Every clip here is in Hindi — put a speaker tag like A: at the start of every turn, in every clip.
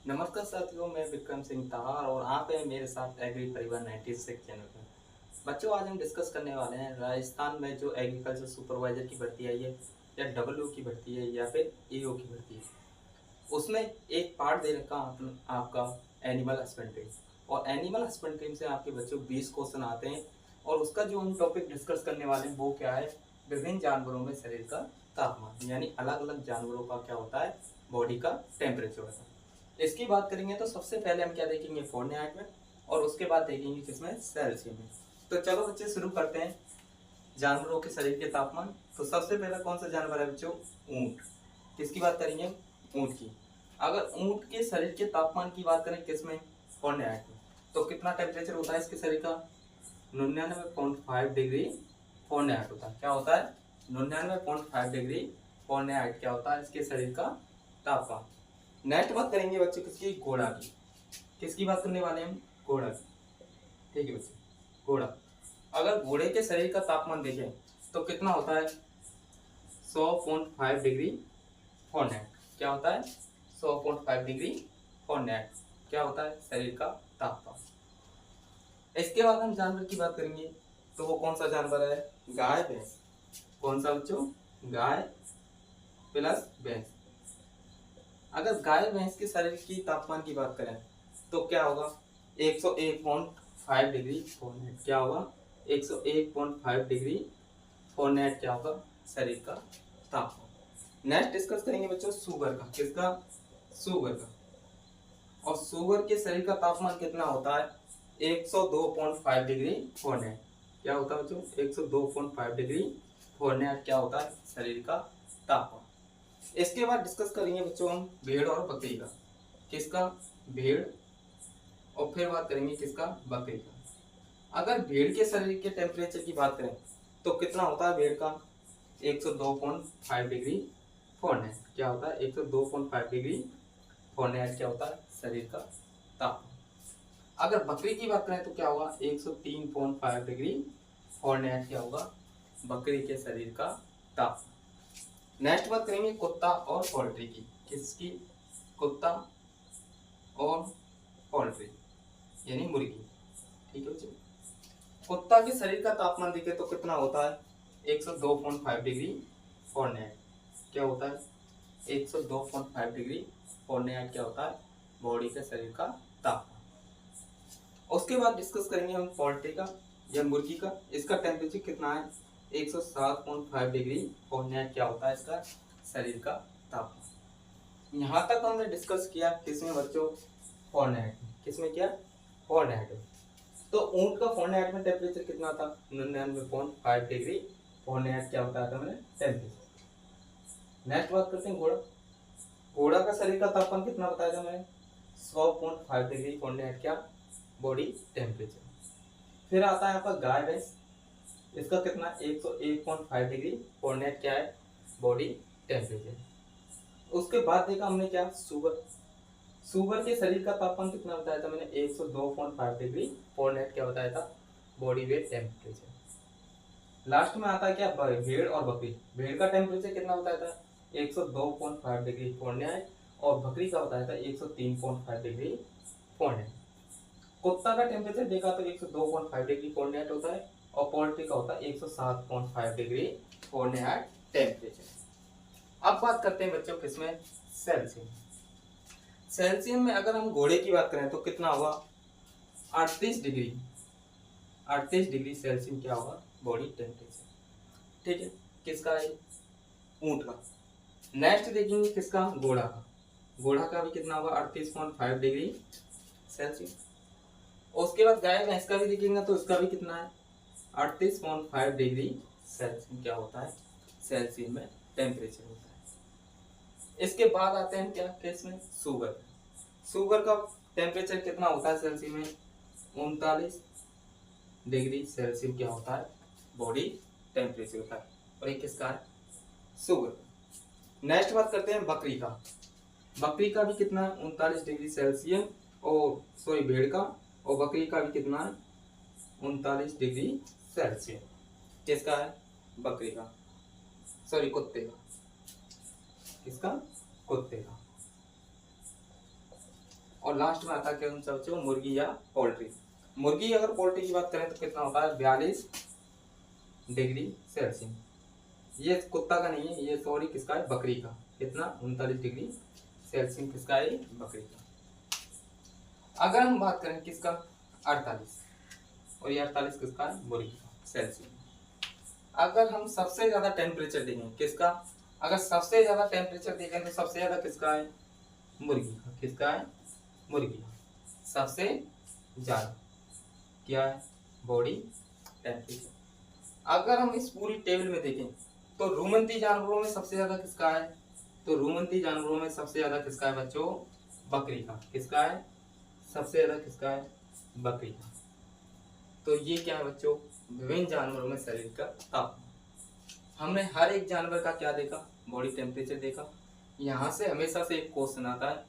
A: नमस्कार साथियों, मैं विक्रम सिंह ताहार और आप हैं मेरे साथ एग्री परिवार 96 चैनल पर। बच्चों, आज हम डिस्कस करने वाले हैं राजस्थान में जो एग्रीकल्चर सुपरवाइजर की भर्ती आई है या डब्ल्यू की भर्ती है या फिर ईओ की भर्ती है। उसमें एक पार्ट दे रखा आपका एनिमल हस्बेंड्री, और एनिमल हस्बेंड्री से आपके बच्चों 20 क्वेश्चन आते हैं। और उसका जो हम टॉपिक डिस्कस करने वाले हैं वो क्या है, विभिन्न जानवरों में शरीर का तापमान, यानी अलग अलग जानवरों का क्या होता है, बॉडी का टेम्परेचर होता है। इसकी बात करेंगे तो सबसे पहले हम क्या देखेंगे, फ़ारेनहाइट में, और उसके बाद देखेंगे किसमें, सेल्सियस में। तो चलो बच्चे शुरू करते हैं जानवरों के शरीर के तापमान। तो सबसे पहला कौन सा जानवर है बच्चों, ऊंट। किसकी बात करेंगे, ऊंट की। अगर ऊंट के शरीर के तापमान की बात करें किसमें, फ़ारेनहाइट में, तो कितना टेम्परेचर होता है इसके शरीर का, 99.5 डिग्री फ़ारेनहाइट होता है। क्या होता है, 99.5 डिग्री फ़ारेनहाइट क्या होता है इसके शरीर का तापमान। नेक्स्ट बात करेंगे बच्चों किसकी, घोड़ा की। किसकी बात करने वाले हैं हम, घोड़ा की। ठीक है बच्चों, घोड़ा। अगर घोड़े के शरीर का तापमान देखें तो कितना होता है, 100.5 डिग्री फ़ारेनहाइट। क्या होता है, 100.5 डिग्री फ़ारेनहाइट क्या होता है शरीर का तापमान। इसके बाद हम जानवर की बात करेंगे तो वो कौन सा जानवर है, गाय भैंस। कौन सा बच्चों, गाय प्लस भैंस। अगर गाय भैंस के शरीर की तापमान की बात करें तो क्या होगा, 101.5 डिग्री फ़ारेनहाइट। क्या होगा, 101.5 डिग्री फ़ारेनहाइट क्या होगा शरीर का तापमान। नेक्स्ट डिस्कस करेंगे बच्चों सुगर का। किसका, सुगर का। और सुगर के शरीर का तापमान कितना होता है, 102.5 डिग्री फ़ारेनहाइट। क्या होता है बच्चों, 102.5 डिग्री फ़ारेनहाइट क्या होता है शरीर का तापमान। इसके बाद डिस्कस करेंगे बच्चों हम भेड़ और बकरी का। किसका, भेड़। और फिर बात करेंगे किसका, बकरी का। अगर भेड़ के शरीर के टेम्परेचर की बात करें तो कितना होता है भेड़ का, 102.5 डिग्री फ़ारेनहाइट। क्या होता है, 102.5 डिग्री फ़ारेनहाइट क्या होता है शरीर का तापमान। अगर बकरी की बात करें तो क्या होगा, 103.5 डिग्री फ़ारेनहाइट क्या होगा बकरी के शरीर का तापमान। नेक्स्ट बात करेंगे कुत्ता और पोल्ट्री की। किसकी, कुत्ता और पोल्ट्री यानी मुर्गी। ठीक है बच्चों, कुत्ता के शरीर का तापमान देखे तो कितना होता है, 102.5 डिग्री फ़ारेनहाइट। क्या होता है, 102.5 डिग्री फ़ारेनहाइट क्या होता है बॉडी के शरीर का तापमान। उसके बाद डिस्कस करेंगे हम पोल्ट्री का या मुर्गी का। इसका टेम्परेचर कितना है, 107.5 डिग्री फ़ारेनहाइट क्या होता है इसका शरीर का तापमान। यहाँ तक हमने डिस्कस किया किसमें बच्चों, फ़ारेनहाइट में। किसमें किया, फ़ारेनहाइट में। तो ऊंट का फ़ारेनहाइट में टेम्परेचर कितना था, 99.5 डिग्री फ़ारेनहाइट क्या होता है मैंने टेम्परेचर। नेक्स्ट बात करते हैं घोड़ा। घोड़ा का शरीर का तापमान कितना बताया था मैंने, 100.5 डिग्री फ़ारेनहाइट क्या बॉडी टेम्परेचर। फिर आता है आपका गाय भैंस। इसका कितना, 101.5 डिग्री फ़ारेनहाइट क्या है बॉडी टेम्परेचर। उसके बाद देखा हमने क्या, सुगर। सुगर के शरीर का तापमान कितना बताया था मैंने, 102.5 डिग्री फ़ारेनहाइट क्या बताया था बॉडी वेट टेम्परेचर। लास्ट में आता है क्या, भेड़ और बकरी। भेड़ का टेम्परेचर कितना बताया था, 102.5 डिग्री फ़ारेनहाइट, और बकरी का बताया था 103.5 डिग्री फ़ारेनहाइट। कुत्ता का टेम्परेचर देखा तो 102.5 डिग्री फ़ारेनहाइट होता है, और पोल्ट्री का होता है 107.5 डिग्री फ़ारेनहाइट टेम्परेचर। अब बात करते हैं बच्चों किसमें, सेल्सियस। सेल्सियस में अगर हम घोड़े की बात करें तो कितना होगा, 38 डिग्री, 38 डिग्री सेल्सियस क्या होगा बॉडी टेम्परेचर। ठीक है, किसका है, ऊंट का। नेक्स्ट देखेंगे किसका, घोड़ा का। घोड़ा का भी कितना होगा, 38.5 डिग्री सेल्सियस। उसके बाद गाय भैंस का भी देखेंगे तो उसका भी कितना है, 38.5 डिग्री सेल्सियस क्या होता है सेल्सियस में टेम्परेचर होता है। इसके बाद आते हैं क्या, किस में, शुगर। शुगर का टेम्परेचर कितना होता है सेल्सियस में, 39 डिग्री सेल्सियस क्या होता है बॉडी टेम्परेचर होता है। और ये किसका है, शुगर। नेक्स्ट बात करते हैं बकरी का। बकरी का भी कितना है, 39 डिग्री सेल्सियस। और सॉरी भेड़ का, और बकरी का भी कितना है, 39 डिग्री सेल्सियस। किसका है, बकरी का, सॉरी कुत्ते का। किसका, कुत्ते का। और लास्ट में आता है कौन सा बच्चों, मुर्गी या पोल्ट्री। मुर्गी अगर पोल्ट्री की बात करें तो कितना होता है 42 डिग्री सेल्सियस। ये कुत्ता का नहीं है, ये सॉरी किसका है, बकरी का। कितना 39 डिग्री सेल्सियस किसका है, बकरी का। अगर हम बात करें किसका 48, और ये 48 किसका है, मुर्गी का सेल्सियस। अगर हम सबसे ज्यादा टेम्परेचर देखें किसका, अगर सबसे ज्यादा टेम्परेचर देखें तो सबसे ज्यादा किसका है, मुर्गी का। किसका है, मुर्गी का सबसे ज्यादा क्या है, बॉडी टेम्परेचर। अगर हम इस पूरी टेबल में देखें तो रूमंती जानवरों में सबसे ज्यादा किसका है, तो रूमंती जानवरों में सबसे ज्यादा किसका है बच्चों, बकरी का। किसका है, सबसे ज्यादा किसका है, बकरी का। तो ये क्या है बच्चों, विभिन्न जानवरों में शरीर का तापमान। हमने हर एक जानवर का क्या देखा, बॉडी टेम्परेचर देखा। यहाँ से हमेशा से एक क्वेश्चन आता है,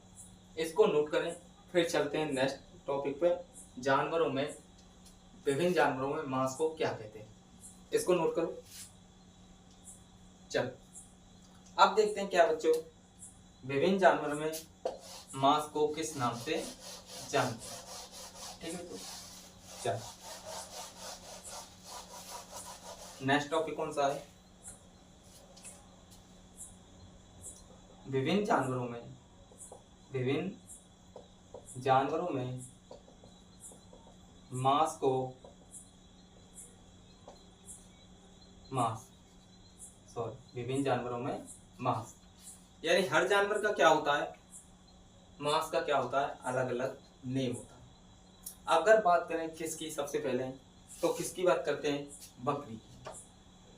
A: इसको नोट करें। फिर चलते हैं नेक्स्ट टॉपिक पे, जानवरों में, विभिन्न जानवरों में मांस को क्या कहते हैं, इसको नोट करो। चल अब देखते हैं क्या बच्चों, विभिन्न जानवरों में मांस को किस नाम से जानते हैं। ठीक है तो चल नेक्स्ट टॉपिक कौन सा है, विभिन्न जानवरों में, विभिन्न जानवरों में मांस को, विभिन्न जानवरों में मांस, यानी हर जानवर का क्या होता है, मांस का क्या होता है, अलग अलग नेम होता है। अगर बात करें किसकी सबसे पहले, तो किसकी बात करते हैं, बकरी की।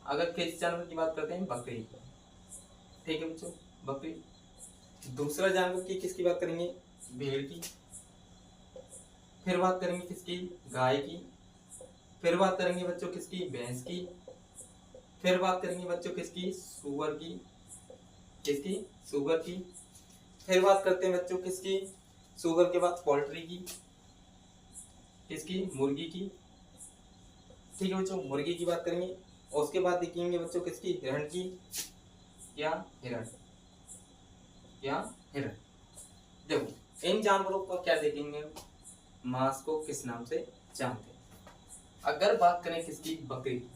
A: अगर किस जानवर की बात करते हैं, बकरी की। ठीक है बच्चों, बकरी। दूसरा जानवर की किसकी बात करेंगे, भेड़ की। फिर बात करेंगे किसकी, गाय की। फिर बात करेंगे बच्चों किसकी, भैंस की। फिर बात करेंगे बच्चों किसकी, सूअर की। किसकी, सूअर की। फिर बात करते हैं बच्चों किसकी, सूअर के बाद पोल्ट्री की। किसकी, मुर्गी की। ठीक है बच्चों, मुर्गी की बात करेंगे। और उसके बाद देखेंगे बच्चों किसकी, हिरण की। क्या, हिरण। क्या, हिरण। देखो इन जानवरों को क्या देखेंगे, मांस को किस नाम से जानते हैं। अगर बात करें किसकी, बकरी की,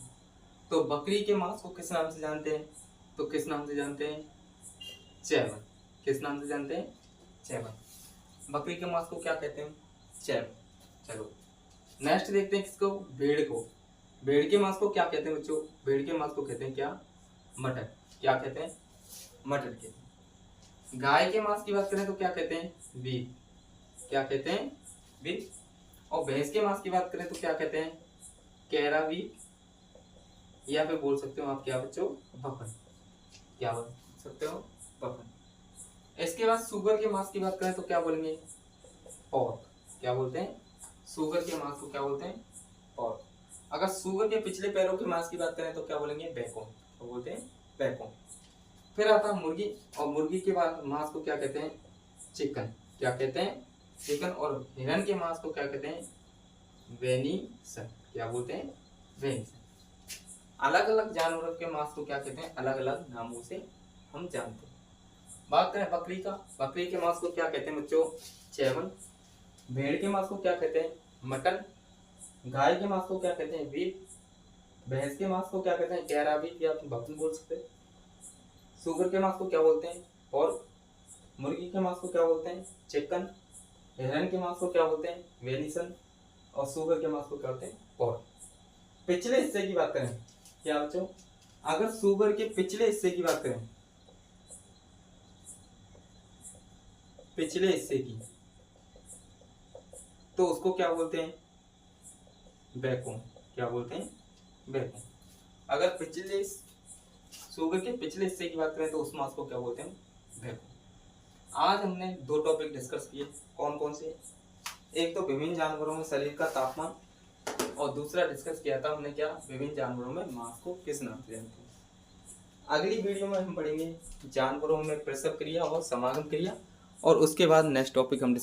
A: तो बकरी के मांस को किस नाम से जानते हैं, तो किस नाम से जानते हैं, चैवन। किस नाम से जानते हैं, चैवन। बकरी के मांस को क्या कहते हैं, चैवन। चलो नेक्स्ट देखते हैं किसको, भेड़ को। भेड़ के मांस को क्या कहते हैं बच्चों, भेड़ के मांस को कहते हैं क्या, मटन। क्या कहते हैं, मटन कहते हैं। गाय के मांस की बात करें तो क्या कहते हैं, बीफ। क्या कहते हैं, बीफ। और भैंस के मांस की बात करें तो क्या कहते हैं, कैरा बीफ, या फिर बोल सकते हो आप क्या बच्चों, बफन। क्या बोल सकते हो, बफन। इसके बाद सुगर के मांस की बात करें तो क्या बोलेंगे, पॉर्क। क्या बोलते हैं, सुगर के मांस को क्या बोलते हैं, पॉर्क। अगर सुगर के पिछले पैरों के मांस की बात करें तो क्या बोलेंगे, बैकोन। तो बोलते हैं बैकोन। फिर आता है मुर्गी, और मुर्गी के बाद मांस को क्या कहते हैं, चिकन। क्या कहते हैं, चिकन। और हिरन के मांस को क्या कहते हैं, वेनिसन। क्या बोलते हैं, वेनिसन। अलग अलग जानवरों के मांस को क्या कहते हैं, अलग अलग नामों से हम जानते हैं। बात करें बकरी का, बकरी के मांस को क्या कहते हैं बच्चों, चैवन। भेड़ के मांस को क्या कहते हैं, मटन। गाय के मांस को क्या कहते हैं, बीफ। भैंस के मांस को क्या कहते हैं, कैरा बीफ, या आप बकन बोल सकते हैं। सुगर के मांस को क्या बोलते हैं, पोर्क। मुर्गी के मांस को क्या बोलते हैं, चिकन। हिरन के मांस को क्या बोलते हैं, वेनिसन। और सुगर के मांस को क्या बोलते हैं, पोर्क। पिछले हिस्से की बात करें क्या बच्चों, अगर सुगर के पिछले हिस्से की बात करें, पिछले हिस्से की, तो उसको क्या बोलते हैं, बैकबोन। क्या बोलते हैं, बैकबोन। अगर पिछले सुगर के पिछले हिस्से की बात करें तो उस मांस को क्या बोलते हैं, बैकबोन। आज हमने दो टॉपिक डिस्कस किए, कौन कौन से, एक तो विभिन्न जानवरों में शरीर का तापमान, और दूसरा डिस्कस किया था हमने क्या, विभिन्न जानवरों में मांस को किस नाम से जानते हैं। अगली वीडियो में हम पढ़ेंगे जानवरों में प्रसव क्रिया और समागम क्रिया, और उसके बाद नेक्स्ट टॉपिक हम